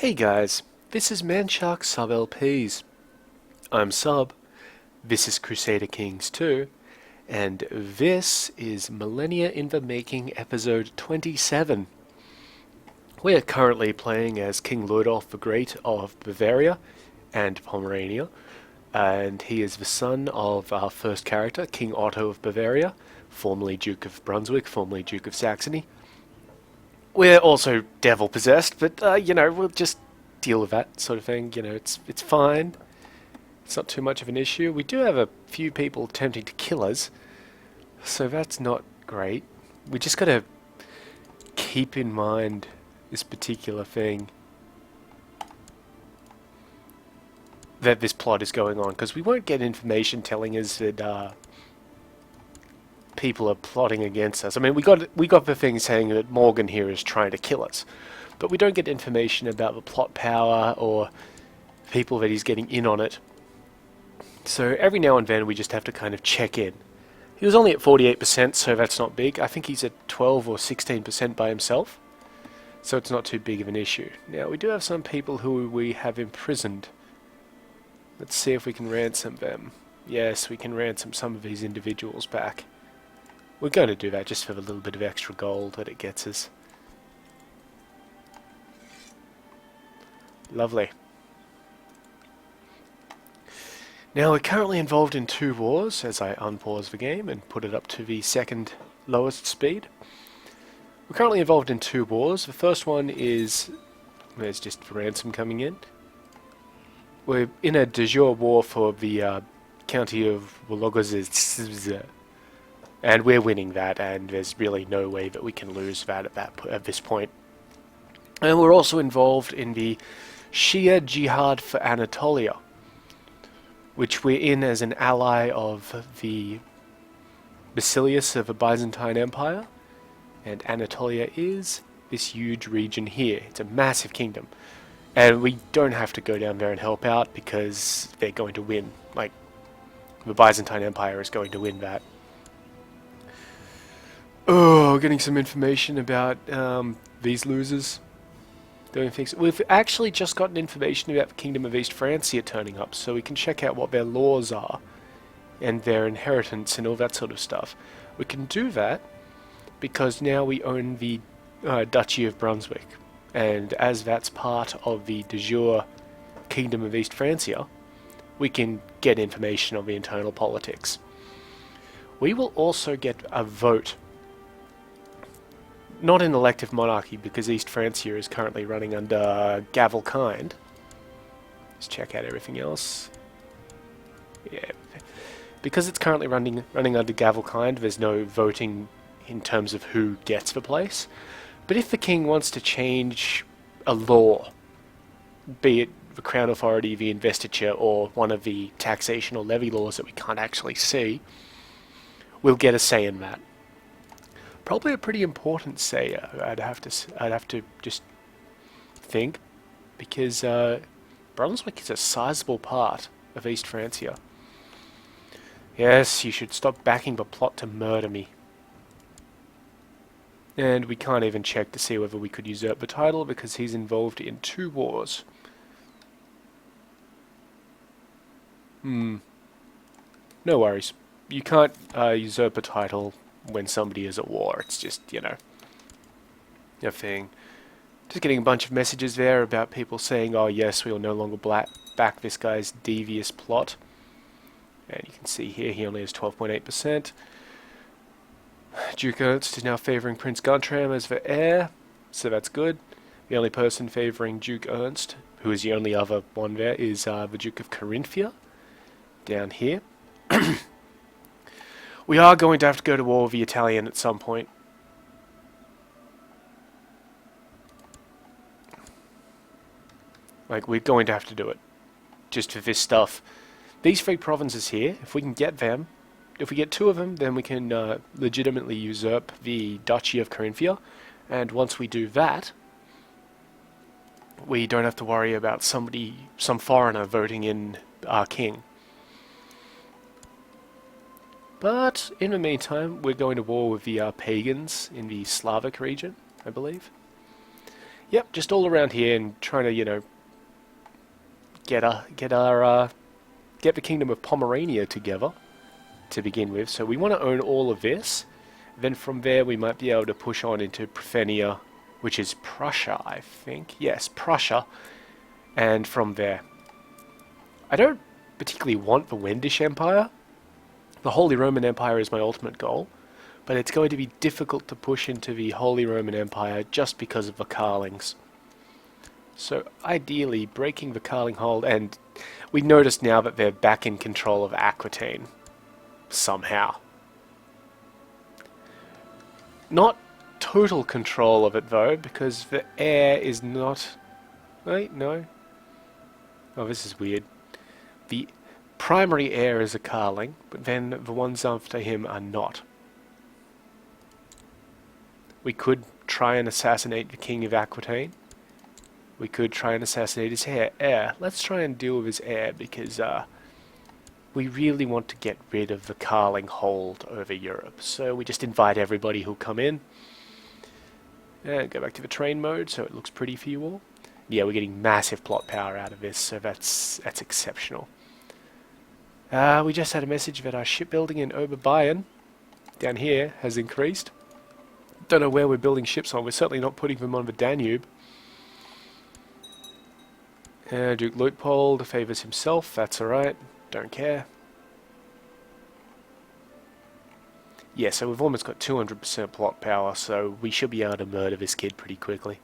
Hey guys, this is Manshark Sub LPs. I'm Sub, this is Crusader Kings II, and this is Millennia in the Making episode 27. We are currently playing as King Ludolf the Great of Bavaria and Pomerania, and he is the son of our first character, King Otto of Bavaria, formerly Duke of Brunswick, formerly Duke of Saxony. We're also devil possessed, but we'll just deal with that sort of thing. It's fine. It's not too much of an issue. We do have a few people attempting to kill us, so that's not great. We just gotta keep in mind this particular thing, that this plot is going on, because we won't get information telling us that people are plotting against us. I mean, we got the thing saying that Morgan here is trying to kill us, but we don't get information about the plot power or people that he's getting in on it. So every now and then we just have to kind of check in. He was only at 48%, so that's not big. I think he's at 12 or 16% by himself, so it's not too big of an issue. Now, we do have some people who we have imprisoned. Let's see if we can ransom them. Yes, we can ransom some of these individuals back. We're going to do that just for the little bit of extra gold that it gets us. Lovely. Now, we're currently involved in two wars, as I unpause the game and put it up to the second lowest speed. We're currently involved in two wars. The first one is... there's just ransom coming in. We're in a de jure war for the county of Wologozis, and we're winning that, and there's really no way that we can lose that at this point. And we're also involved in the Shia Jihad for Anatolia, which we're in as an ally of the Basilius of the Byzantine Empire, and Anatolia is this huge region here. It's a massive kingdom, and we don't have to go down there and help out because they're going to win. Like, the Byzantine Empire is going to win that. Oh, getting some information about these losers doing things. We've actually just gotten information about the Kingdom of East Francia turning up, so we can check out what their laws are and their inheritance and all that sort of stuff. We can do that because now we own the Duchy of Brunswick, and as that's part of the de jure Kingdom of East Francia, we can get information on the internal politics. We will also get a vote. Not an elective monarchy, because East Francia is currently running under Gavelkind. Let's check out everything else. Yeah, because it's currently running under Gavelkind, there's no voting in terms of who gets the place. But if the king wants to change a law, be it the Crown Authority, the investiture, or one of the taxation or levy laws that we can't actually see, we'll get a say in that. Probably a pretty important say, I'd have to just think, because Brunswick is a sizable part of East Francia. Yes, you should stop backing the plot to murder me. And we can't even check to see whether we could usurp the title because he's involved in two wars. No worries. You can't usurp a title when somebody is at war. It's just, a thing. Just getting a bunch of messages there about people saying, oh yes, we will no longer back this guy's devious plot. And you can see here he only has 12.8%. Duke Ernst is now favouring Prince Guntram as the heir, so that's good. The only person favouring Duke Ernst, who is the only other one there, is the Duke of Carinthia, down here. We are going to have to go to war with the Italian at some point. Like, we're going to have to do it. Just for this stuff. These three provinces here, if we can get them, if we get two of them, then we can legitimately usurp the Duchy of Carinthia. And once we do that, we don't have to worry about some foreigner voting in our king. But in the meantime, we're going to war with the pagans in the Slavic region, I believe. Yep, just all around here and trying to, you know, get the Kingdom of Pomerania together to begin with. So we want to own all of this. Then from there we might be able to push on into Prufenia, which is Prussia, I think. Yes, Prussia. And from there. I don't particularly want the Wendish Empire. The Holy Roman Empire is my ultimate goal. But it's going to be difficult to push into the Holy Roman Empire just because of the Karlings. So ideally, breaking the Karling hold, and we notice now that they're back in control of Aquitaine. Somehow. Not total control of it though, because the heir is not... Wait, no. Oh, this is weird. The primary heir is a Karling, but then the ones after him are not. We could try and assassinate the King of Aquitaine. We could try and assassinate his heir. Let's try and deal with his heir, because we really want to get rid of the Karling hold over Europe. So we just invite everybody who'll come in. And go back to the train mode, so it looks pretty for you all. Yeah, we're getting massive plot power out of this, so that's exceptional. We just had a message that our shipbuilding in Oberbayern, down here, has increased. Don't know where we're building ships on. We're certainly not putting them on the Danube. Duke Luitpold favours himself. That's alright. Don't care. Yeah, so we've almost got 200% plot power, so we should be able to murder this kid pretty quickly.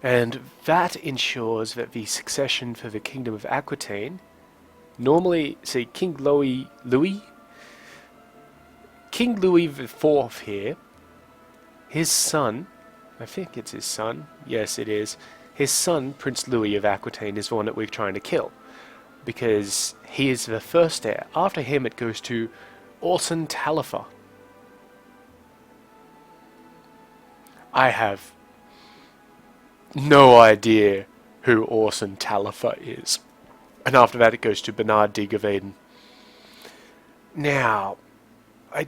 And that ensures that the succession for the Kingdom of Aquitaine, normally, see, King Louis IV here, his son, I think it's his son, yes it is, his son, Prince Louis of Aquitaine, is the one that we're trying to kill, because he is the first heir. After him it goes to Orson Talifer. I have no idea who Orson Talifer is. And after that it goes to Bernard de Gaveden. Now, I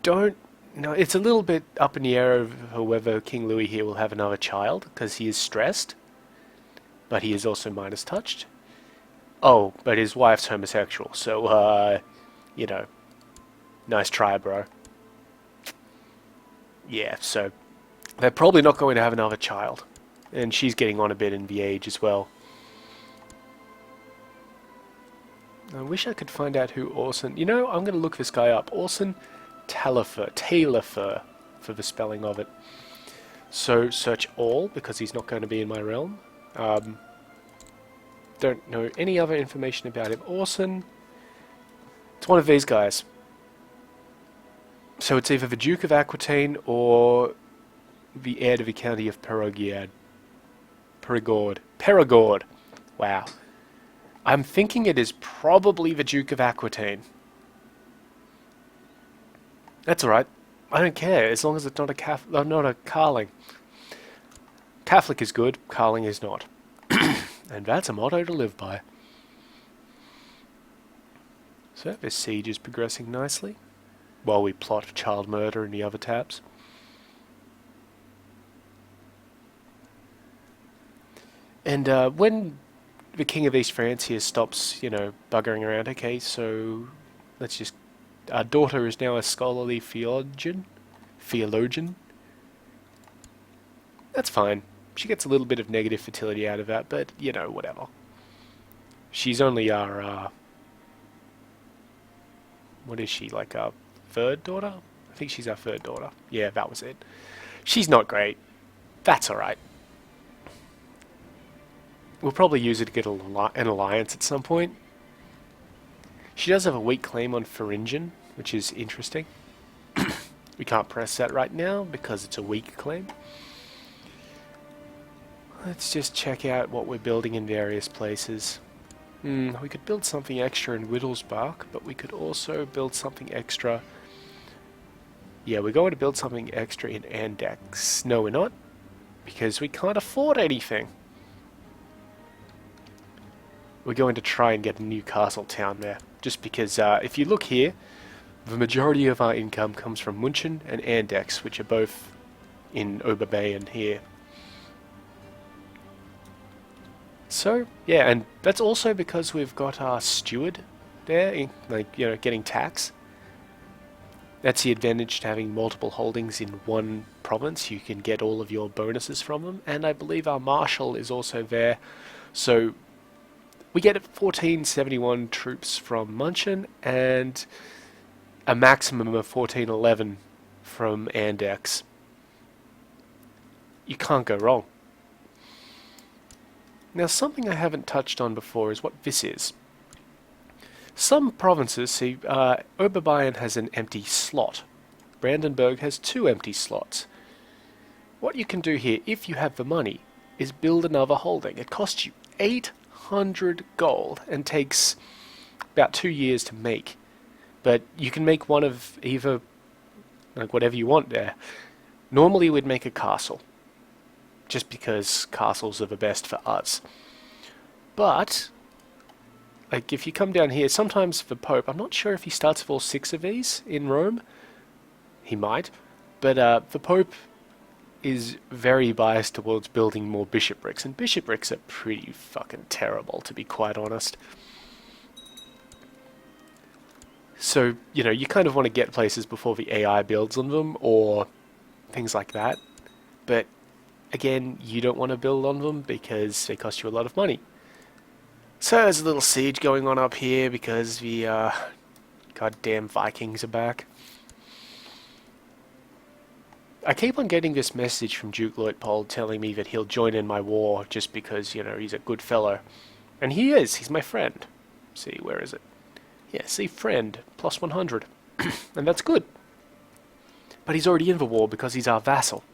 don't know, it's a little bit up in the air of whether King Louis here will have another child, because he is stressed, but he is also Midas touched. Oh, but his wife's homosexual, so, you know, nice try, bro. Yeah, so, they're probably not going to have another child. And she's getting on a bit in the age as well. I wish I could find out who Orson... You know, I'm going to look this guy up. Orson Talifer, for the spelling of it. So, search all, because he's not going to be in my realm. Don't know any other information about him. Orson... It's one of these guys. So it's either the Duke of Aquitaine or the heir to the county of Perigord. Wow. I'm thinking it is probably the Duke of Aquitaine. That's alright. I don't care, as long as it's not a Karling. Catholic is good, Karling is not. And that's a motto to live by. So this siege is progressing nicely, while we plot child murder in the other tabs. And when the King of East France here stops, you know, buggering around, okay, so let's just... Our daughter is now a scholarly theologian. That's fine. She gets a little bit of negative fertility out of that, but, you know, whatever. She's only our, what is she, like our third daughter? I think she's our third daughter. Yeah, that was it. She's not great. That's alright. We'll probably use her to get an alliance at some point. She does have a weak claim on Thuringen, which is interesting. We can't press that right now because it's a weak claim. Let's just check out what we're building in various places. We could build something extra in Wittelsbach, but we could also build something extra... Yeah, we're going to build something extra in Andex. No, we're not, because we can't afford anything. We're going to try and get a new castle town there, just because if you look here, the majority of our income comes from München and Andex, which are both in Oberbayern here. So, yeah, and that's also because we've got our steward there, like, you know, getting tax. That's the advantage to having multiple holdings in one province. You can get all of your bonuses from them, and I believe our marshal is also there. So we get 1471 troops from Munchen and a maximum of 1411 from Andex. You can't go wrong. Now, something I haven't touched on before is what this is. Some provinces, see, Oberbayern has an empty slot. Brandenburg has 2 empty slots. What you can do here, if you have the money, is build another holding. It costs you 800 gold and takes about 2 years to make. But you can make one of either, like, whatever you want there. Normally we'd make a castle, just because castles are the best for us. But like, if you come down here, sometimes the Pope, I'm not sure if he starts with all 6 of these in Rome. He might. But the Pope is very biased towards building more bishoprics, and bishoprics are pretty fucking terrible, to be quite honest. So, you know, you kind of want to get places before the AI builds on them, or things like that. But, again, you don't want to build on them because they cost you a lot of money. So there's a little siege going on up here because the goddamn Vikings are back. I keep on getting this message from Duke Leutpold telling me that he'll join in my war just because, you know, he's a good fellow. And he is, he's my friend. See, where is it? Yeah, see, friend, plus 100. And that's good. But he's already in the war because he's our vassal.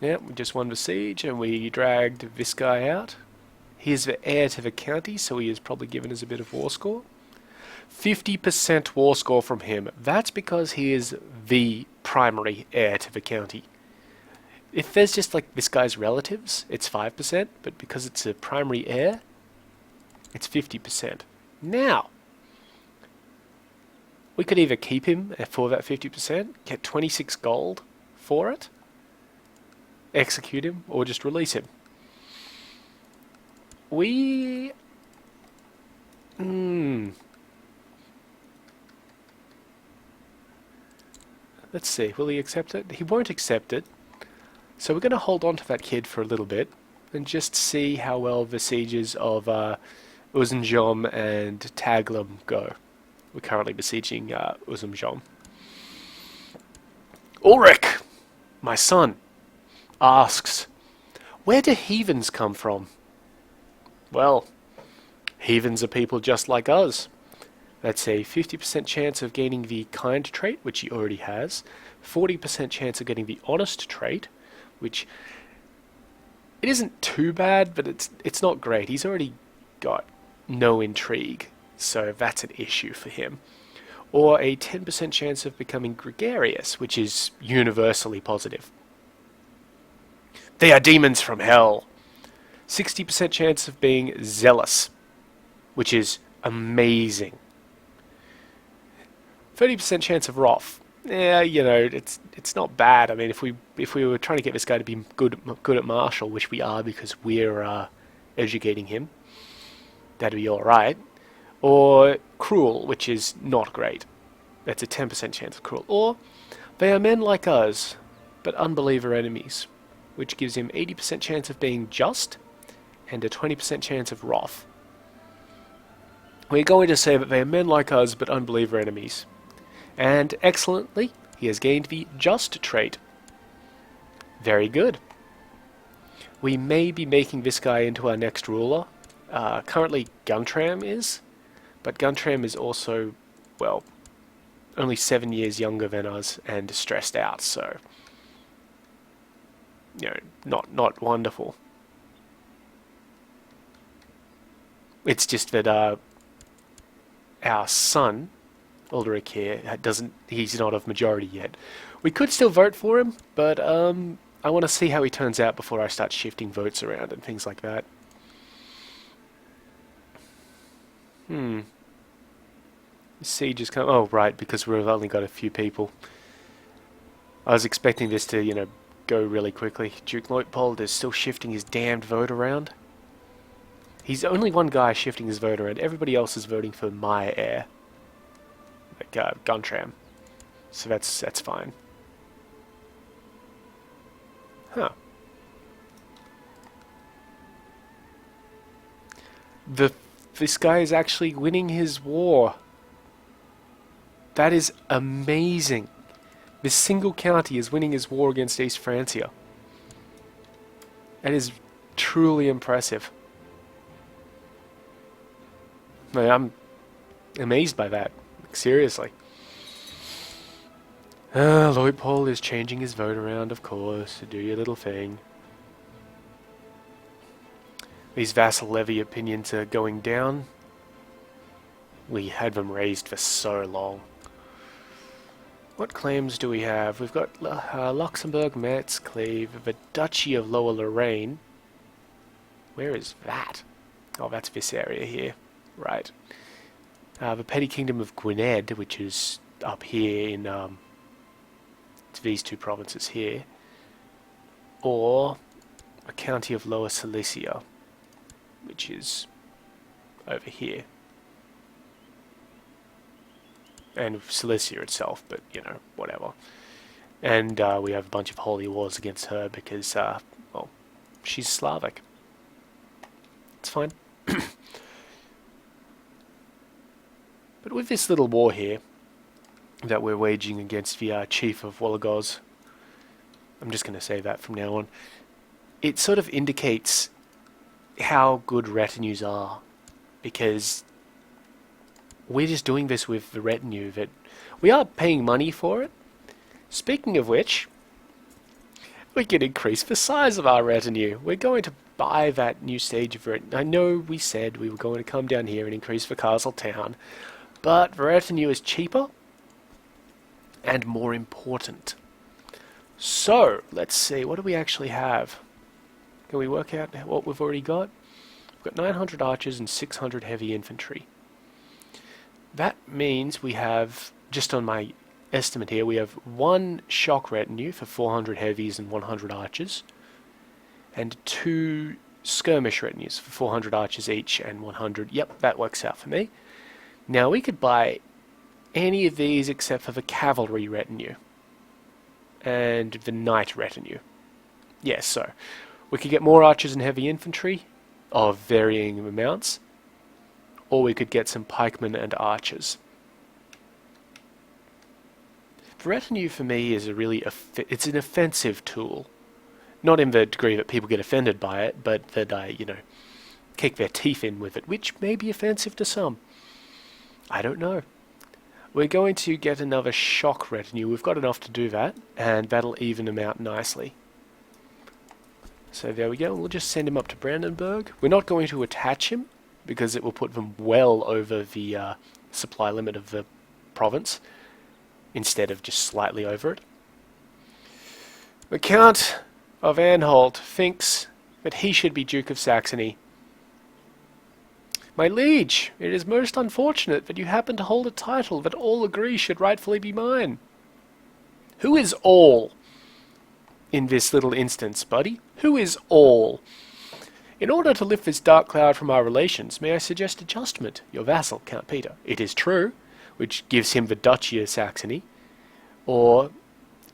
Yeah, we just won the siege and we dragged this guy out. He is the heir to the county, so he is probably given us a bit of war score. 50% war score from him. That's because he is the primary heir to the county. If there's just like this guy's relatives, it's 5%, but because it's a primary heir, it's 50%. Now, we could either keep him for that 50%, get 26 gold for it, execute him, or just release him. We... Let's see, will he accept it? He won't accept it. So we're going to hold on to that kid for a little bit and just see how well the sieges of Usenjom and Taglum go. We're currently besieging Usenjom. Ulrich, my son, asks, where do heathens come from? Well, heathens are people just like us. That's a 50% chance of gaining the kind trait, which he already has. 40% chance of getting the honest trait, which it isn't too bad, but it's not great. He's already got no intrigue, so that's an issue for him. Or a 10% chance of becoming gregarious, which is universally positive. They are demons from hell. 60% chance of being zealous, which is amazing. 30% chance of wrath. Yeah, you know, it's not bad. I mean, if we were trying to get this guy to be good at martial, which we are because we're educating him, that'd be all right. Or cruel, which is not great. That's a 10% chance of cruel. Or they are men like us, but unbeliever enemies, which gives him 80% chance of being just and a 20% chance of wrath. We're going to say that they are men like us, but unbeliever enemies. And excellently, he has gained the just trait. Very good. We may be making this guy into our next ruler. Currently, Guntram is, but Guntram is also, well, only 7 years younger than us and stressed out, so, you know, not wonderful. It's just that our son, Ulrich here, he's not of majority yet. We could still vote for him, but I want to see how he turns out before I start shifting votes around and things like that. Siege is coming. Oh, right, because we've only got a few people. I was expecting this to, go really quickly. Duke Leopold is still shifting his damned vote around. He's only one guy shifting his vote around. Everybody else is voting for my heir. Like, Guntram. So that's fine. Huh. This guy is actually winning his war. That is amazing. This single county is winning his war against East Francia. That is truly impressive. I'm amazed by that. Seriously. Leopold is changing his vote around, of course. Do your little thing. These vassal levy opinions are going down. We had them raised for so long. What claims do we have? We've got Luxembourg, Metz, Cleve, the Duchy of Lower Lorraine. Where is that? Oh, that's this area here. Right. The Petty Kingdom of Gwynedd, which is up here in these two provinces here. Or a county of Lower Silesia, which is over here. And Silesia itself, but, whatever. And we have a bunch of holy wars against her because, well, she's Slavic. It's fine. But with this little war here that we're waging against the chief of Wolagoz, I'm just going to say that from now on, it sort of indicates how good retinues are, because we're just doing this with the retinue that we are paying money for it. Speaking of which, we can increase the size of our retinue. We're going to buy that new stage of retinue. I know we said we were going to come down here and increase the castle town, but the retinue is cheaper and more important. So, let's see, what do we actually have? Can we work out what we've already got? We've got 900 archers and 600 heavy infantry. That means we have, just on my estimate here, we have one shock retinue for 400 heavies and 100 archers, and two skirmish retinues for 400 archers each and 100. Yep, that works out for me. Now we could buy any of these except for the cavalry retinue and the knight retinue. Yes, so we could get more archers and heavy infantry of varying amounts, or we could get some pikemen and archers. The retinue for me is it's an offensive tool. Not in the degree that people get offended by it, but that I, kick their teeth in with it, which may be offensive to some. I don't know. We're going to get another shock retinue. We've got enough to do that, and that'll even them out nicely. So there we go. We'll just send him up to Brandenburg. We're not going to attach him, because it will put them well over the supply limit of the province, instead of just slightly over it. The Count of Anhalt thinks that he should be Duke of Saxony. My liege, it is most unfortunate that you happen to hold a title that all agree should rightfully be mine. Who is all in this little instance, buddy? Who is all? In order to lift this dark cloud from our relations, may I suggest adjustment? Your vassal, Count Peter. It is true, which gives him the Duchy of Saxony, or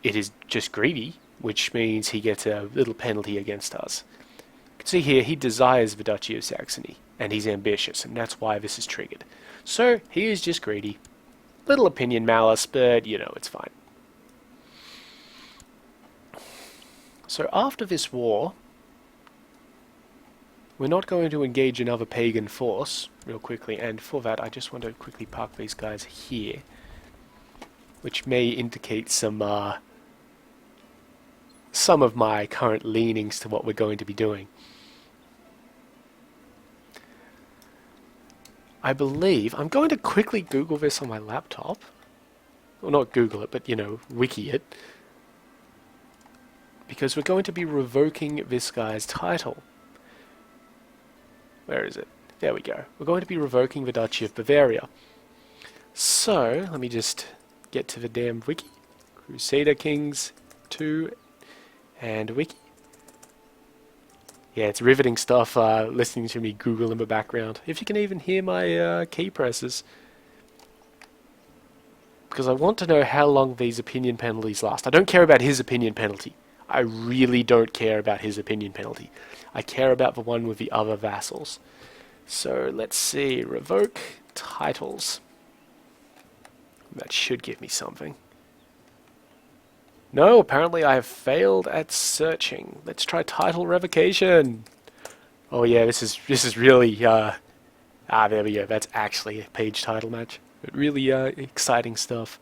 it is just greedy, which means he gets a little penalty against us. You can see here, he desires the Duchy of Saxony, and he's ambitious, and that's why this is triggered. So, he is just greedy. Little opinion malice, but, it's fine. So, after this war, we're not going to engage another pagan force real quickly, and for that I just want to quickly park these guys here, which may indicate some of my current leanings to what we're going to be doing. I believe, I'm going to quickly Google this on my laptop. Well, not Google it, but, wiki it. Because we're going to be revoking this guy's title. Where is it? There we go. We're going to be revoking the Duchy of Bavaria. So, let me just get to the damn wiki. Crusader Kings II and wiki. Yeah, it's riveting stuff listening to me Google in the background. If you can even hear my key presses. Because I want to know how long these opinion penalties last. I don't care about his opinion penalty. I really don't care about his opinion penalty. I care about the one with the other vassals. So let's see, revoke titles. That should give me something. No, apparently I have failed at searching. Let's try title revocation. Oh yeah, this is really there we go. That's actually a page title match. But really exciting stuff.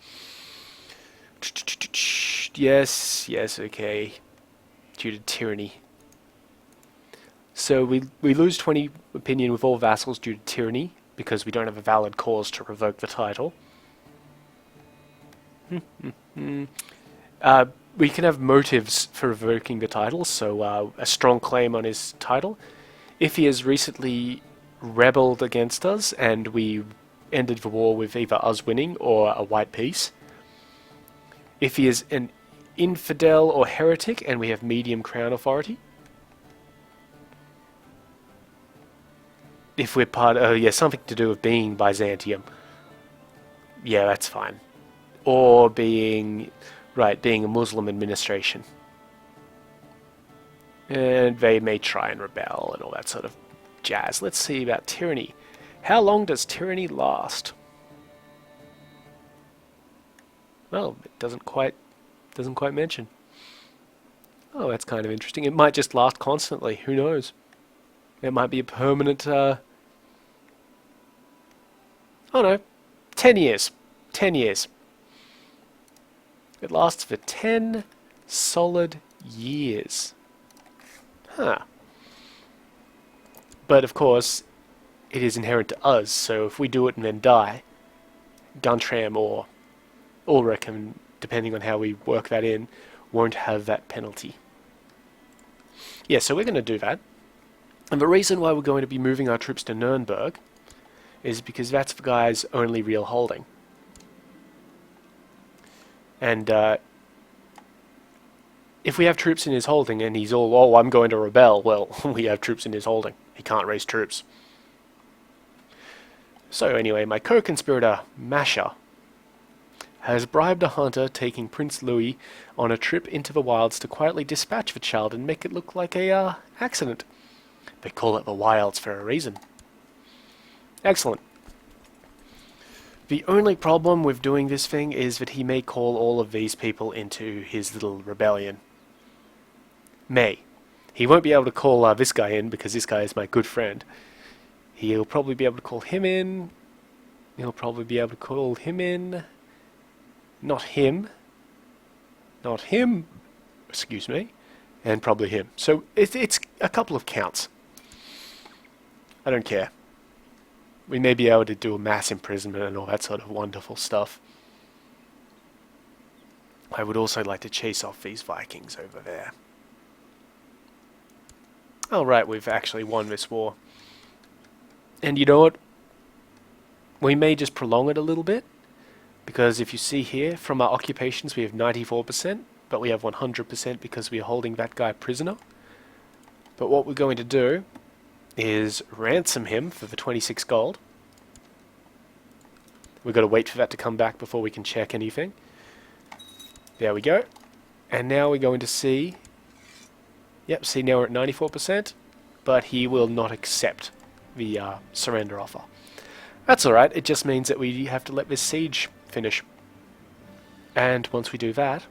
Yes, okay. Due to tyranny. So we lose 20 opinion with all vassals due to tyranny because we don't have a valid cause to revoke the title. We can have motives for revoking the title, so a strong claim on his title. If he has recently rebelled against us and we ended the war with either us winning or a white peace. If he is an infidel or heretic and we have medium crown authority. If we're part of, yeah, something to do with being Byzantium. Yeah, that's fine. Or being a Muslim administration. And they may try and rebel and all that sort of jazz. Let's see about tyranny. How long does tyranny last? Well, it doesn't quite mention. Oh, that's kind of interesting. It might just last constantly. Who knows? It might be a permanent. Oh no, 10 years. 10 years. It lasts for 10 solid years. Huh. But of course, it is inherent to us, so if we do it and then die, Guntram or Ulrich, depending on how we work that in, won't have that penalty. Yeah, so we're going to do that. And the reason why we're going to be moving our troops to Nuremberg is because that's the guy's only real holding. And if we have troops in his holding and he's all, oh, I'm going to rebel, well, we have troops in his holding. He can't raise troops. So anyway, my co-conspirator, Masha, has bribed a hunter taking Prince Louis on a trip into the wilds to quietly dispatch the child and make it look like a accident. They call it the wilds for a reason. Excellent. The only problem with doing this thing is that he may call all of these people into his little rebellion. May. He won't be able to call this guy in because this guy is my good friend. He'll probably be able to call him in. He'll probably be able to call him in. Not him. Not him. Excuse me. And probably him. So it's a couple of counts. I don't care. We may be able to do a mass imprisonment and all that sort of wonderful stuff. I would also like to chase off these Vikings over there. Oh right, we've actually won this war. And you know what? We may just prolong it a little bit. Because if you see here, from our occupations we have 94%, but we have 100% because we are holding that guy prisoner. But what we're going to do is ransom him for the 26 gold. We've got to wait for that to come back before we can check anything. There we go. And now we're going to see... Yep, see now we're at 94%, but he will not accept the surrender offer. That's alright, it just means that we have to let this siege finish. And once we do that,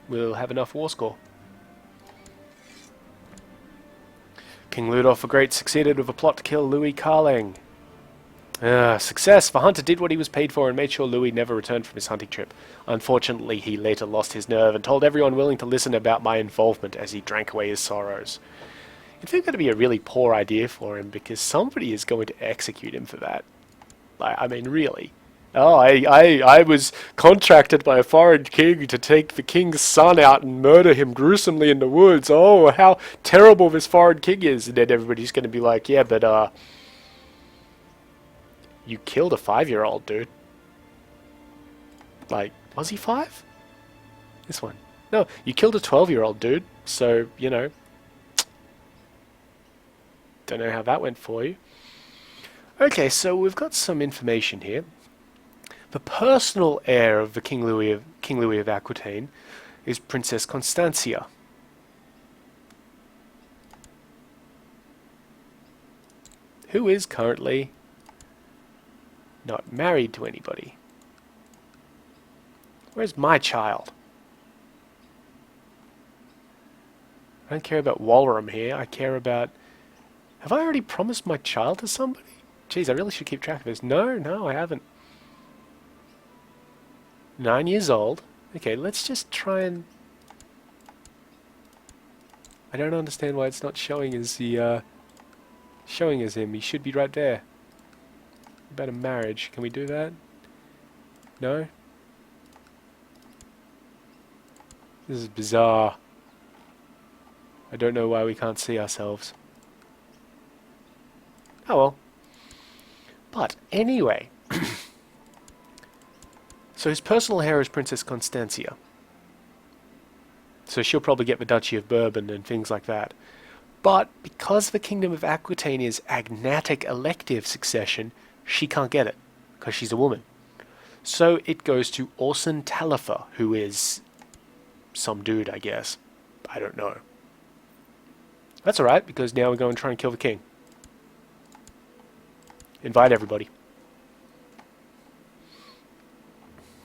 we'll have enough war score. King Ludolf the Great succeeded with a plot to kill Louis Karling. Success! The hunter did what he was paid for and made sure Louis never returned from his hunting trip. Unfortunately, he later lost his nerve and told everyone willing to listen about my involvement as he drank away his sorrows. It's going to be a really poor idea for him because somebody is going to execute him for that. Like, I mean, really. Oh, I was contracted by a foreign king to take the king's son out and murder him gruesomely in the woods. Oh, how terrible this foreign king is. And then everybody's going to be like, yeah, but, you killed a 5-year-old, dude. Like, was he 5? This one. No, you killed a 12-year-old dude, so, you know, don't know how that went for you. Okay, so we've got some information here. The personal heir of the King Louis of Aquitaine is Princess Constantia. Who is currently not married to anybody. Where's my child? I don't care about Walram here. I care about... Have I already promised my child to somebody? Jeez, I really should keep track of this. No, I haven't. 9 years old. Okay, let's just try and... I don't understand why it's not showing as the... showing as him. He should be right there. About a marriage. Can we do that? No? This is bizarre. I don't know why we can't see ourselves. Oh well. But anyway. So his personal heir is Princess Constantia. So she'll probably get the Duchy of Bourbon and things like that. But because the Kingdom of Aquitaine is agnatic elective succession, she can't get it. Because she's a woman. So it goes to Orson Talifer, who is some dude, I guess. I don't know. That's alright, because now we're going to try and kill the king. Invite everybody.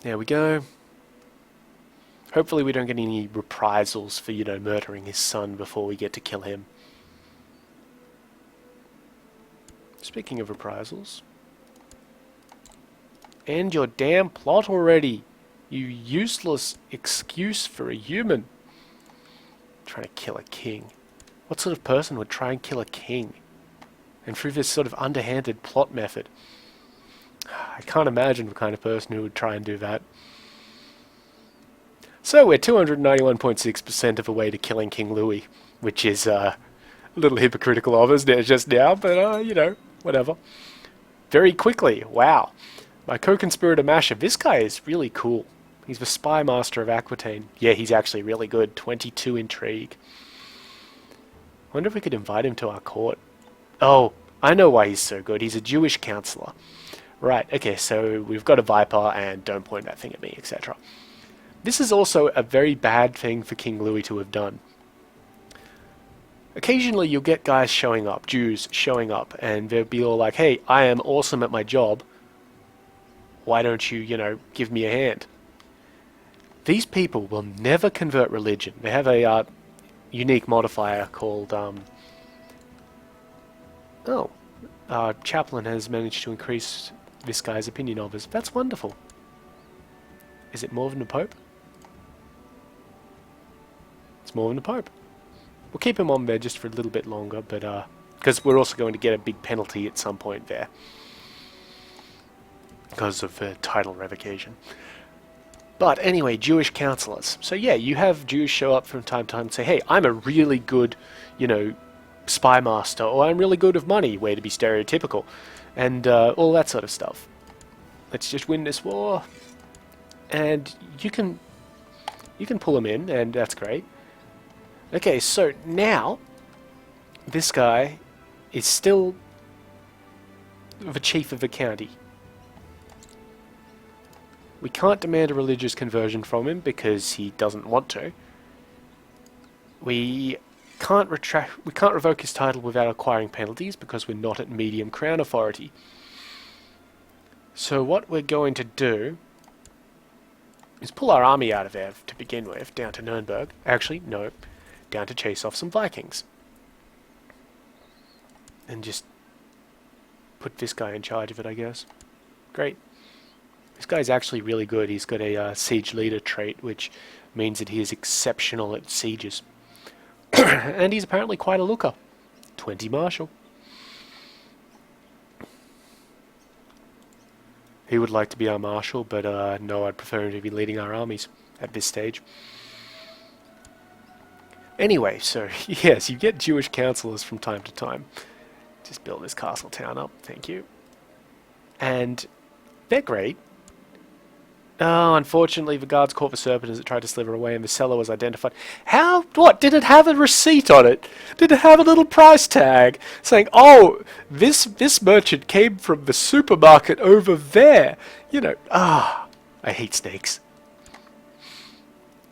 There we go. Hopefully we don't get any reprisals for, you know, murdering his son before we get to kill him. Speaking of reprisals. End your damn plot already, you useless excuse for a human. Trying to kill a king. What sort of person would try and kill a king? And through this sort of underhanded plot method. I can't imagine the kind of person who would try and do that. So we're 291.6% of the way to killing King Louis, which is a little hypocritical of us just now, but you know, whatever. Very quickly, wow. My co-conspirator Masha, this guy is really cool. He's the spy master of Aquitaine. Yeah, he's actually really good. 22 intrigue. I wonder if we could invite him to our court. Oh, I know why he's so good. He's a Jewish counselor. Right, okay, so we've got a Viper and don't point that thing at me, etc. This is also a very bad thing for King Louis to have done. Occasionally you'll get guys showing up, Jews showing up, and they'll be all like, hey, I am awesome at my job. Why don't you, you know, give me a hand? These people will never convert religion. They have a unique modifier called, Chaplain has managed to increase this guy's opinion of us. That's wonderful. Is it more than the Pope? It's more than the Pope. We'll keep him on there just for a little bit longer, but because we're also going to get a big penalty at some point there. Because of title revocation. But anyway, Jewish counselors. So yeah, you have Jews show up from time to time and say, hey, I'm a really good, you know, spy master, or I'm really good with money, way to be stereotypical, and all that sort of stuff. Let's just win this war. And you can pull him in, and that's great. Okay, so now this guy is still the chief of the county. We can't demand a religious conversion from him because he doesn't want to. We can't revoke his title without acquiring penalties because we're not at medium crown authority. So what we're going to do is pull our army out of there to begin with, down to Nuremberg. Actually, no, down to chase off some Vikings. And just put this guy in charge of it, I guess. Great. This guy's actually really good. He's got a siege leader trait, which means that he is exceptional at sieges. And he's apparently quite a looker. 20 marshal. He would like to be our marshal, but no, I'd prefer him to be leading our armies at this stage. Anyway, so yes, you get Jewish counselors from time to time. Just build this castle town up, thank you. And they're great. Oh, unfortunately, the guards caught the serpent as it tried to slither away, and the seller was identified. How? What? Did it have a receipt on it? Did it have a little price tag saying, "Oh, this merchant came from the supermarket over there"? You know, I hate snakes.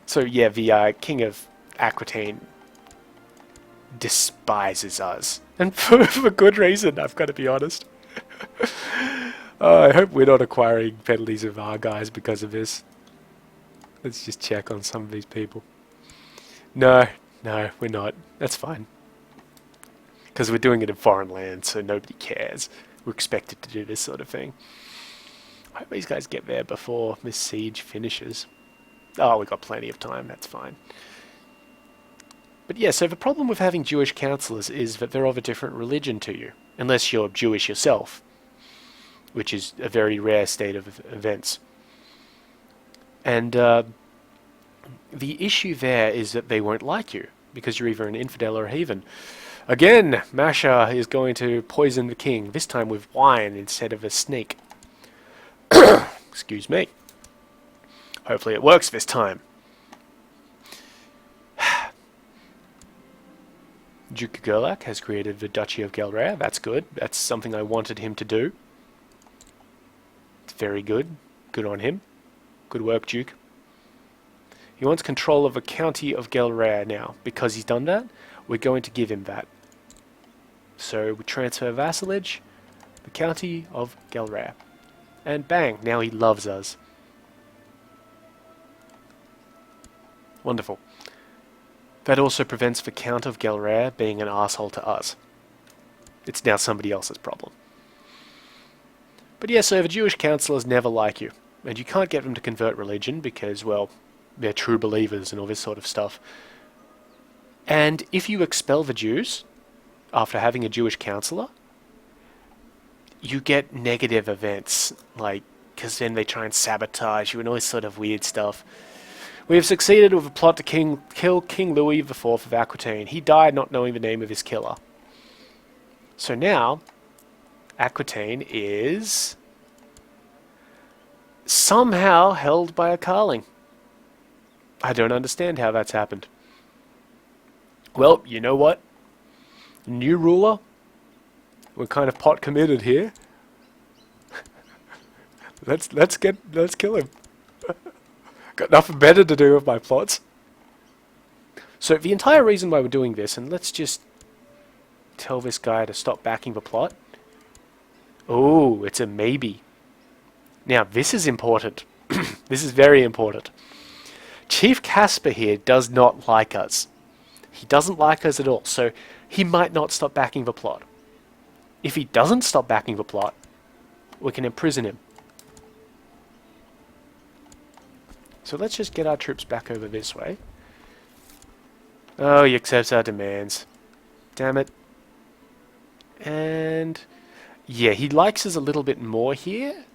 So yeah, the king of Aquitaine despises us, and for good reason. I've got to be honest. I hope we're not acquiring penalties of our guys because of this. Let's just check on some of these people. No, no, we're not. That's fine. Because we're doing it in foreign lands, so nobody cares. We're expected to do this sort of thing. I hope these guys get there before this siege finishes. Oh, we've got plenty of time, that's fine. But yeah, so the problem with having Jewish councillors is that they're of a different religion to you. Unless you're Jewish yourself, which is a very rare state of events. And the issue there is that they won't like you, because you're either an infidel or a heathen. Again, Masha is going to poison the king, this time with wine instead of a snake. Excuse me. Hopefully it works this time. Duke Gerlach has created the Duchy of Gelre. That's good. That's something I wanted him to do. It's very good. Good on him. Good work, Duke. He wants control of the county of Gelre now. Because he's done that, we're going to give him that. So we transfer vassalage, the county of Gelre. And bang, now he loves us. Wonderful. That also prevents the Count of Gelre being an arsehole to us. It's now somebody else's problem. But yeah, so the Jewish councillors never like you. And you can't get them to convert religion because, well, they're true believers and all this sort of stuff. And if you expel the Jews, after having a Jewish councillor, you get negative events, like, because then they try and sabotage you and all this sort of weird stuff. We have succeeded with a plot to kill King Louis IV of Aquitaine. He died not knowing the name of his killer. So now, Aquitaine is somehow held by a Karling. I don't understand how that's happened. Well, you know what? New ruler. We're kind of pot committed here. Let's kill him. Got nothing better to do with my plots. So the entire reason why we're doing this, and let's just tell this guy to stop backing the plot. Oh, it's a maybe. Now, this is important. This is very important. Chief Casper here does not like us. He doesn't like us at all, so he might not stop backing the plot. If he doesn't stop backing the plot, we can imprison him. So let's just get our troops back over this way. Oh, he accepts our demands. Damn it. And yeah, he likes us a little bit more here.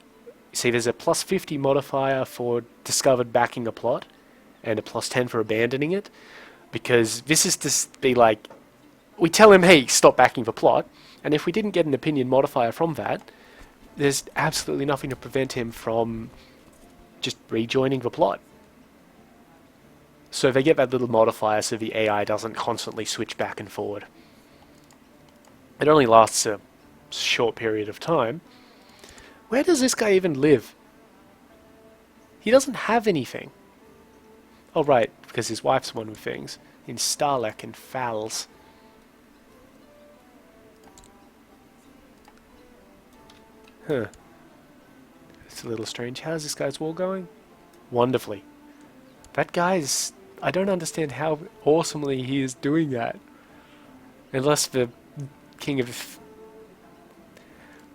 See, there's a plus 50 modifier for discovered backing a plot, and a plus 10 for abandoning it. Because this is to be like, we tell him, hey, stop backing the plot, and if we didn't get an opinion modifier from that, there's absolutely nothing to prevent him from just rejoining the plot. So they get that little modifier so the AI doesn't constantly switch back and forward. It only lasts a short period of time. Where does this guy even live? He doesn't have anything. Oh right, because his wife's one with things. In Starlek and Fals. Huh. It's a little strange. How's this guy's war going? Wonderfully. That guy's... I don't understand how awesomely he is doing that. Unless the king of...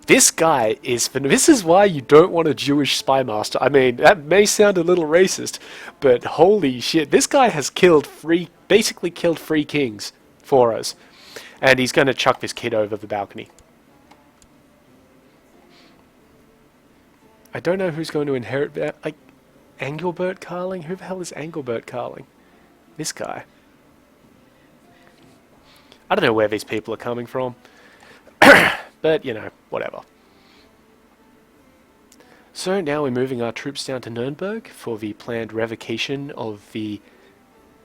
This guy is... This is why you don't want a Jewish spy master. I mean, that may sound a little racist, but holy shit, this guy has killed basically killed 3 kings for us. And he's going to chuck this kid over the balcony. I don't know who's going to inherit that. Like, Engelbert Karling? Who the hell is Engelbert Karling? This guy. I don't know where these people are coming from. But, you know, whatever. So now we're moving our troops down to Nuremberg for the planned revocation of the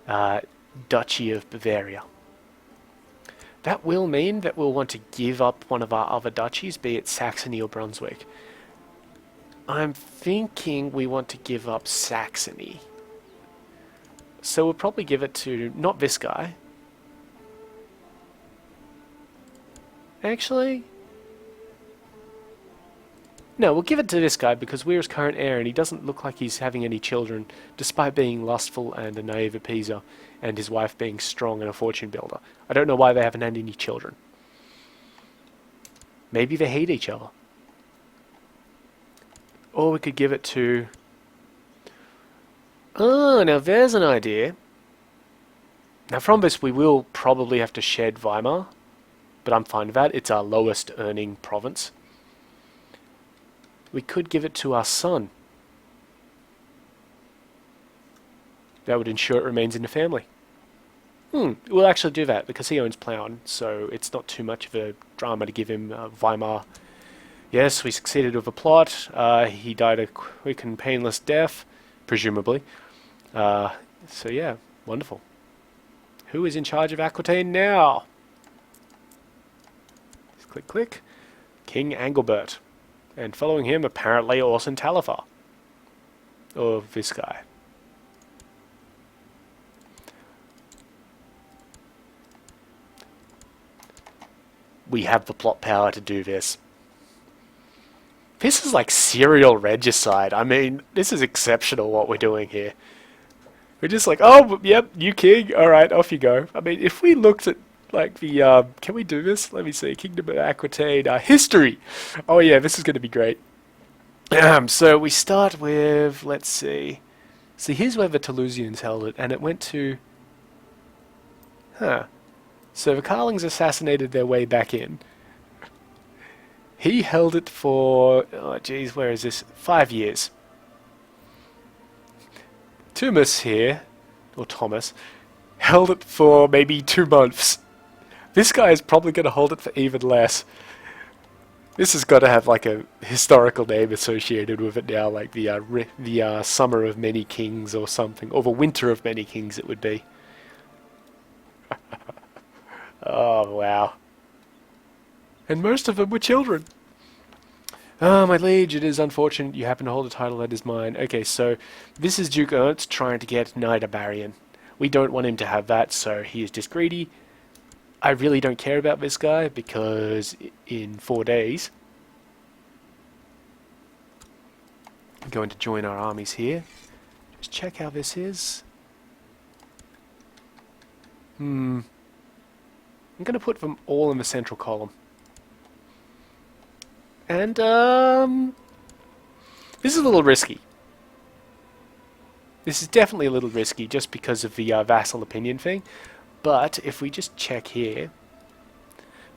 uh, Duchy of Bavaria. That will mean that we'll want to give up one of our other duchies, be it Saxony or Brunswick. I'm thinking we want to give up Saxony. So we'll probably give it to, not this guy. Actually, no, we'll give it to this guy because we're his current heir and he doesn't look like he's having any children, despite being lustful and a naive appeaser, and his wife being strong and a fortune builder. I don't know why they haven't had any children. Maybe they hate each other. Or we could give it to... Oh, now there's an idea. Now from this we will probably have to shed Weimar, but I'm fine with that. It's our lowest earning province. We could give it to our son. That would ensure it remains in the family. We'll actually do that because he owns Plauen, so it's not too much of a drama to give him Weimar. Yes, we succeeded with a plot. He died a quick and painless death, presumably. So yeah, wonderful. Who is in charge of Aquitaine now? Just click, click. King Angilbert. And following him, apparently, Orson Talifer. Or this guy. We have the plot power to do this. This is like serial regicide. I mean, this is exceptional what we're doing here. We're just like, oh, yep, you king. Alright, off you go. I mean, if we looked at like the, can we do this? Let me see. Kingdom of Aquitaine. History. Oh yeah, this is going to be great. So we start with, let's see. So here's where the Toulousians held it, and it went to... So the Karlings assassinated their way back in. He held it for... Oh geez, where is this? 5 years. Thomas here, or Thomas, held it for maybe 2 months. This guy is probably going to hold it for even less. This has got to have like a historical name associated with it now, like the Summer of Many Kings or something, or the Winter of Many Kings it would be. Oh, wow. And most of them were children. Oh, my liege, it is unfortunate you happen to hold a title that is mine. Okay, so this is Duke Ernst trying to get Knight Barbarian. We don't want him to have that, so he is just greedy. I really don't care about this guy because in 4 days I'm going to join our armies here. Just check how this is. I'm going to put them all in the central column. And this is a little risky. This is definitely a little risky just because of the vassal opinion thing. But if we just check here,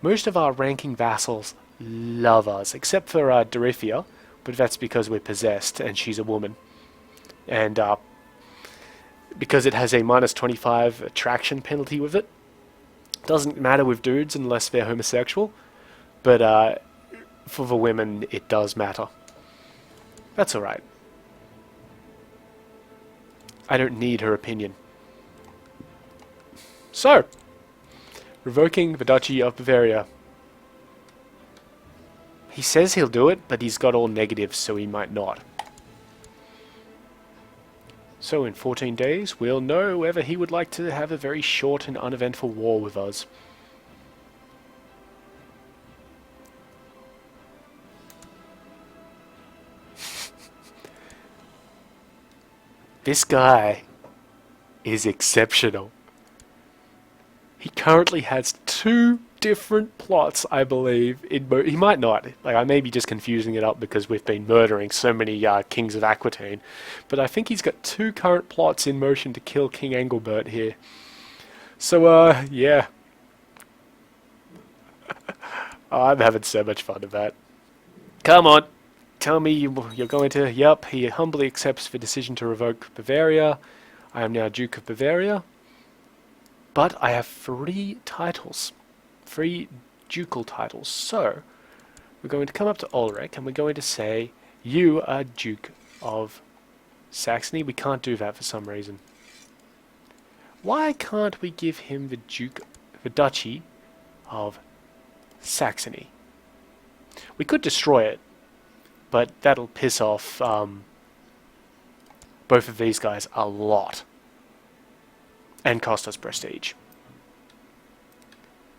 most of our ranking vassals love us, except for Dorithia, but that's because we're possessed and she's a woman. And because it has a -25 attraction penalty with it. Doesn't matter with dudes unless they're homosexual, but for the women it does matter. That's alright. I don't need her opinion. So, revoking the Duchy of Bavaria. He says he'll do it, but he's got all negatives, so he might not. So in 14 days, we'll know whether he would like to have a very short and uneventful war with us. This guy is exceptional. He currently has 2 different plots, I believe. He might not. Like, I may be just confusing it up because we've been murdering so many kings of Aquitaine. But I think he's got 2 current plots in motion to kill King Angilbert here. So, yeah. Oh, I'm having so much fun with that. Come on. Tell me you're going to... Yup, he humbly accepts the decision to revoke Bavaria. I am now Duke of Bavaria. But I have 3 titles. 3 ducal titles. So, we're going to come up to Ulrich and we're going to say, You are Duke of Saxony. We can't do that for some reason. Why can't we give him the Duchy of Saxony? We could destroy it, but that'll piss off both of these guys a lot. And cost us prestige.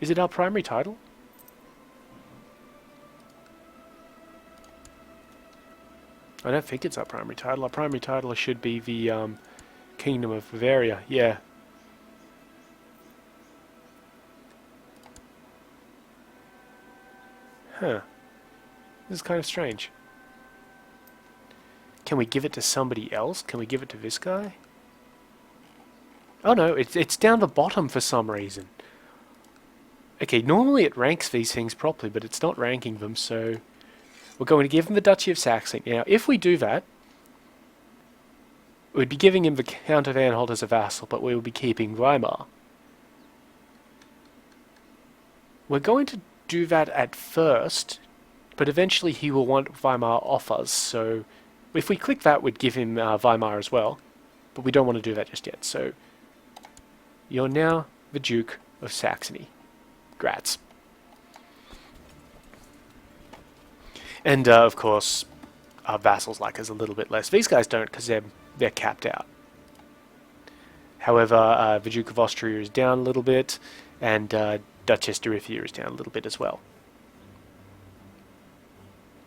Is it our primary title? I don't think it's our primary title. Our primary title should be the Kingdom of Bavaria. Yeah. Huh. This is kind of strange. Can we give it to somebody else? Can we give it to this guy? Oh no, it's down the bottom for some reason. Okay, normally it ranks these things properly, but it's not ranking them, so we're going to give him the Duchy of Saxony. Now, if we do that, we'd be giving him the Count of Anhalt as a vassal, but we will be keeping Weimar. We're going to do that at first, but eventually he will want Weimar off us, so if we click that, we'd give him Weimar as well, but we don't want to do that just yet, so you're now the Duke of Saxony. Grats. And, of course, our vassals like us a little bit less. These guys don't, because they're capped out. However, the Duke of Austria is down a little bit, and Duchess Dorithia is down a little bit as well.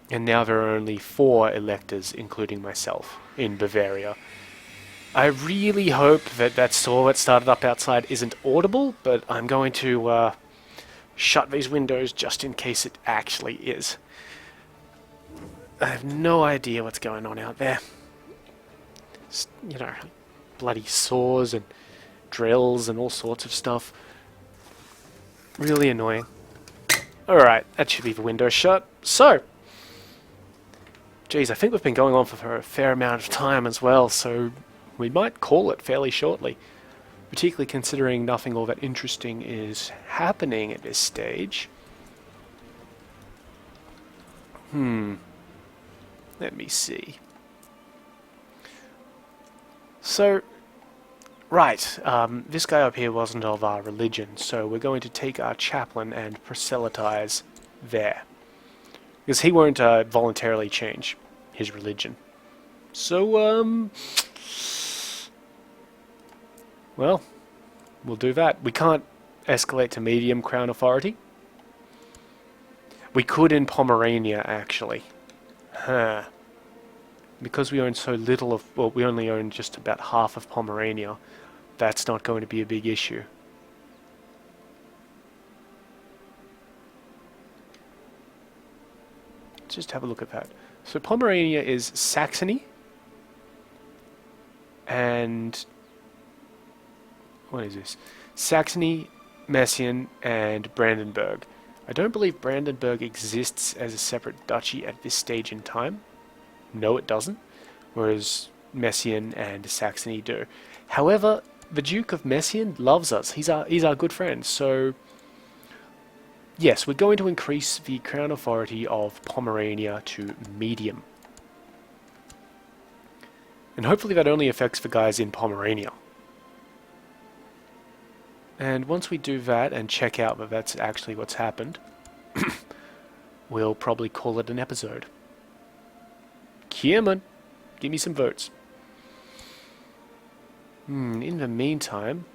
And now there are only 4 electors, including myself, in Bavaria. I really hope that that saw that started up outside isn't audible, but I'm going to shut these windows just in case it actually is. I have no idea what's going on out there. Just, you know, bloody saws and drills and all sorts of stuff. Really annoying. Alright, that should be the window shut. So, geez, I think we've been going on for a fair amount of time as well, so we might call it fairly shortly, particularly considering nothing all that interesting is happening at this stage. Let me see. So, right, this guy up here wasn't of our religion, so we're going to take our chaplain and proselytize there. Because he won't voluntarily change his religion. So, well, we'll do that. We can't escalate to medium crown authority. We could in Pomerania, actually. Huh. Because we own so little of... Well, we only own just about half of Pomerania. That's not going to be a big issue. Just have a look at that. So Pomerania is Saxony. And... what is this? Saxony, Messian, and Brandenburg. I don't believe Brandenburg exists as a separate duchy at this stage in time. No, it doesn't. Whereas Messian and Saxony do. However, the Duke of Messian loves us. He's our good friend. So, yes, we're going to increase the crown authority of Pomerania to medium. And hopefully that only affects the guys in Pomerania. And once we do that and check out that that's actually what's happened, we'll probably call it an episode. Kierman, give me some votes. In the meantime,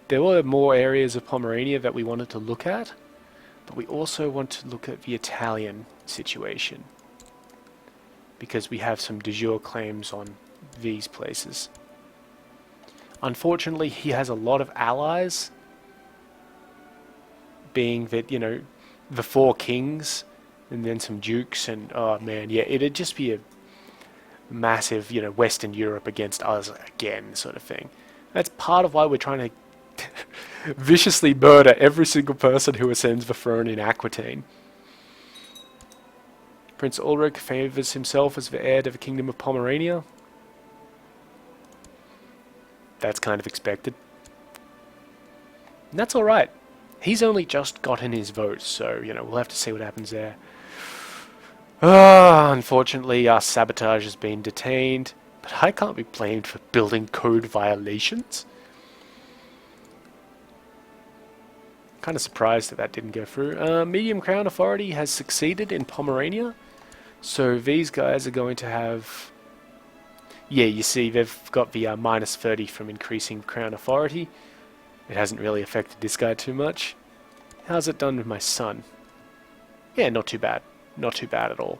there were more areas of Pomerania that we wanted to look at, but we also want to look at the Italian situation, because we have some de jure claims on these places. Unfortunately, he has a lot of allies, being that, you know, the 4 kings, and then some dukes, and, oh man, yeah, it'd just be a massive, you know, Western Europe against us again, sort of thing. That's part of why we're trying to viciously murder every single person who ascends the throne in Aquitaine. Prince Ulrich favours himself as the heir to the Kingdom of Pomerania. That's kind of expected. And that's alright. He's only just gotten his vote, so, you know, we'll have to see what happens there. Unfortunately, our sabotage has been detained, but I can't be blamed for building code violations. Kind of surprised that didn't go through. Medium Crown Authority has succeeded in Pomerania, so these guys are going to have... Yeah, you see, they've got the minus 30 from increasing Crown Authority. It hasn't really affected this guy too much. How's it done with my son? Yeah, not too bad. Not too bad at all.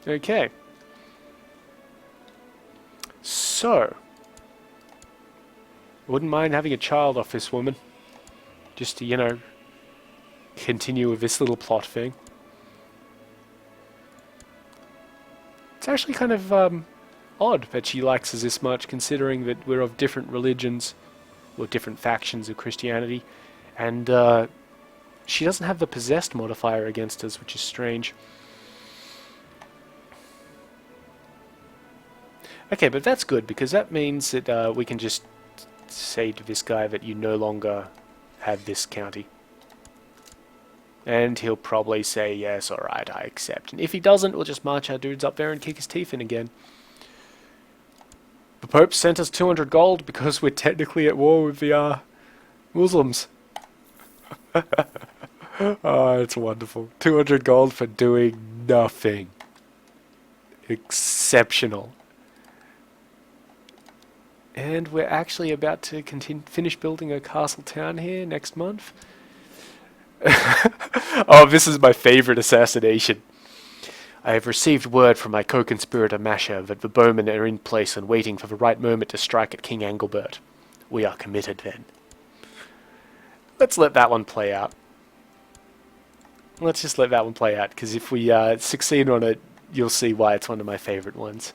Okay. So, wouldn't mind having a child off this woman. Just to, you know, continue with this little plot thing. It's actually kind of odd that she likes us this much, considering that we're of different religions, or different factions of Christianity, and she doesn't have the possessed modifier against us, which is strange. Okay, but that's good, because that means that we can just say to this guy that you no longer have this county. And he'll probably say, yes, alright, I accept. And if he doesn't, we'll just march our dudes up there and kick his teeth in again. The Pope sent us 200 gold because we're technically at war with the Muslims. Oh, it's wonderful. 200 gold for doing nothing. Exceptional. And we're actually about to finish building a castle town here next month. Oh, this is my favorite assassination. I have received word from my co-conspirator Masha that the bowmen are in place and waiting for the right moment to strike at King Engelbert. We are committed then. Let's let that one play out. Let's just let that one play out, because if we succeed on it, you'll see why it's one of my favorite ones.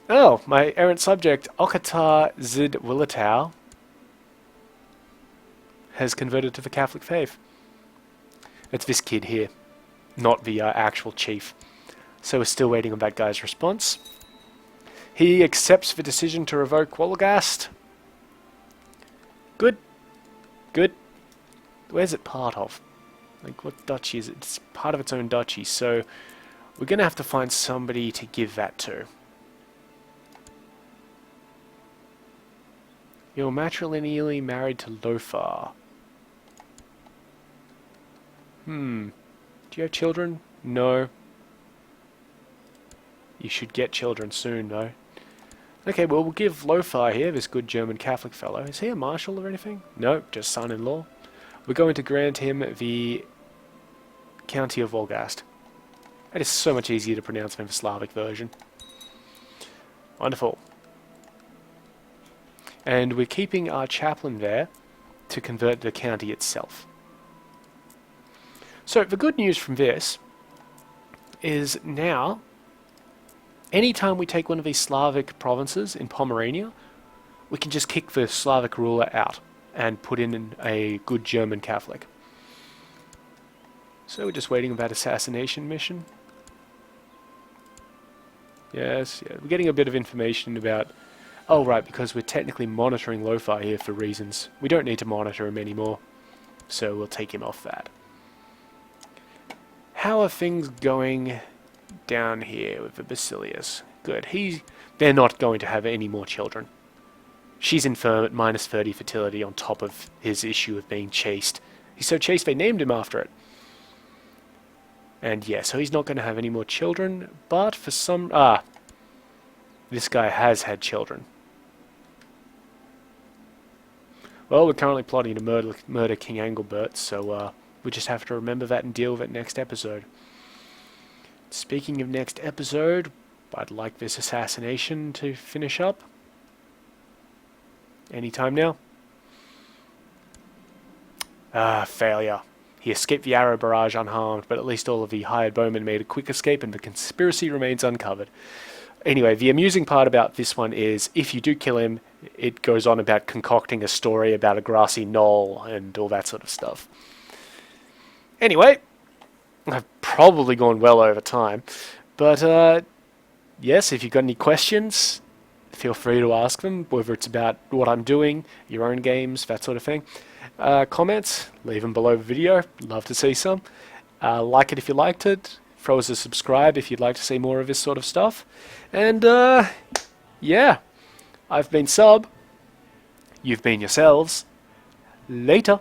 Oh, my errant subject, Okatar Zid Willatow, has converted to the Catholic faith. It's this kid here, not the actual chief. So we're still waiting on that guy's response. He accepts the decision to revoke Wolgast. Good. Good. Where's it part of? Like, what duchy is it? It's part of its own duchy, so we're going to have to find somebody to give that to. You're matrilineally married to Lothar. Do you have children? No. You should get children soon, though. Okay, well, we'll give Lothar here, this good German Catholic fellow. Is he a marshal or anything? No, just son-in-law. We're going to grant him the County of Wolgast. That is so much easier to pronounce than the Slavic version. Wonderful. And we're keeping our chaplain there to convert the county itself. So the good news from this is now, anytime we take one of these Slavic provinces in Pomerania, we can just kick the Slavic ruler out and put in a good German Catholic. So we're just waiting on that assassination mission. Yes, yeah, we're getting a bit of information about... Oh right, because we're technically monitoring Lothar here for reasons. We don't need to monitor him anymore, so we'll take him off that. How are things going down here with the Basilius? Good. They're not going to have any more children. She's infirm at minus 30 fertility on top of his issue of being chaste. He's so chaste they named him after it. And yeah, so he's not going to have any more children, but for some... this guy has had children. Well, we're currently plotting to murder King Engelbert, so we just have to remember that and deal with it next episode. Speaking of next episode, I'd like this assassination to finish up. Anytime now. Failure. He escaped the arrow barrage unharmed, but at least all of the hired bowmen made a quick escape and the conspiracy remains uncovered. Anyway, the amusing part about this one is, if you do kill him, it goes on about concocting a story about a grassy knoll and all that sort of stuff. Anyway, I've probably gone well over time, but yes, if you've got any questions, feel free to ask them, whether it's about what I'm doing, your own games, that sort of thing. Comments, leave them below the video. Love to see some. Like it if you liked it. Throw us a subscribe if you'd like to see more of this sort of stuff. And yeah, I've been Sub. You've been yourselves. Later.